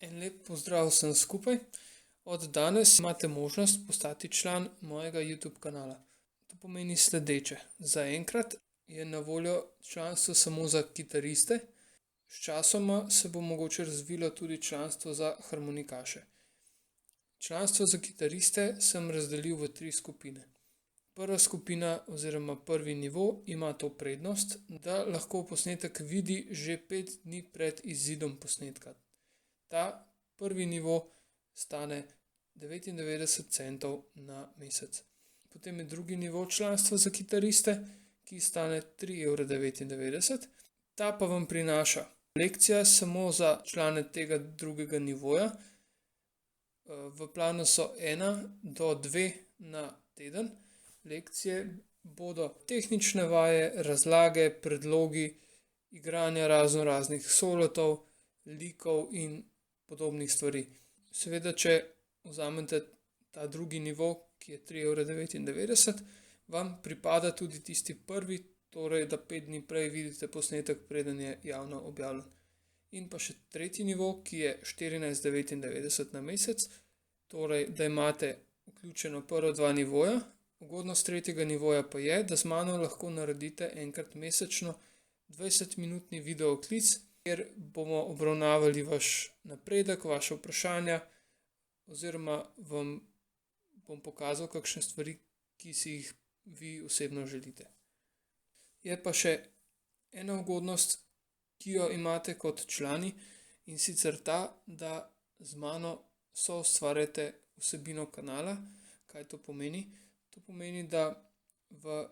En lep pozdrav vsem skupaj. Od danes imate možnost postati član mojega YouTube kanala. To pomeni sledeče. Zaenkrat je na voljo članstvo samo za kitariste. Sčasoma se bo mogoče razvilo tudi članstvo za harmonikaše. Članstvo za kitariste sem razdelil v 3 skupine. Prva skupina oziroma prvi nivo ima to prednost, da lahko posnetek vidi že 5 dni pred izidom posnetka. Ta prvi nivo stane 99 centov na mesec. Potem je drugi nivo članstva za kitariste, ki stane 3,99 €. Ta pa vam prinaša lekcija samo za člane tega drugega nivoja. V planu so 1 do 2 na teden. Lekcije bodo tehnične vaje, razlage, predlogi, igranja raznoraznih solotov, likov in podobnih stvari. Seveda, če vzamete ta drugi nivo, ki je 3,99 €, vam pripada tudi tisti prvi, torej da 5 dni prej vidite posnetek, preden je javno objavljen. In pa še tretji nivo, ki je 14,99 € na mesec, torej da imate vključeno prva 2 nivoja. Ugodnost tretjega nivoja pa je, da z mano lahko naredite enkrat mesečno 20-minutni videoklic, kjer bomo obravnavali vaš napredek, vaše vprašanja oziroma vam bom pokazal kakšne stvari, ki si jih vi osebno želite. Je pa še ena ugodnost, ki jo imate kot člani, in sicer ta, da z mano soustvarjate vsebino kanala. Kaj to pomeni? To pomeni, da v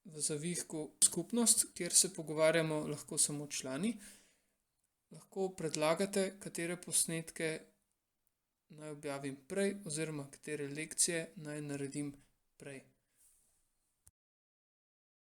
zavihku skupnost, kjer se pogovarjamo lahko samo člani, lahko predlagate, katere posnetke naj objavim prej oziroma katere lekcije naj naredim prej.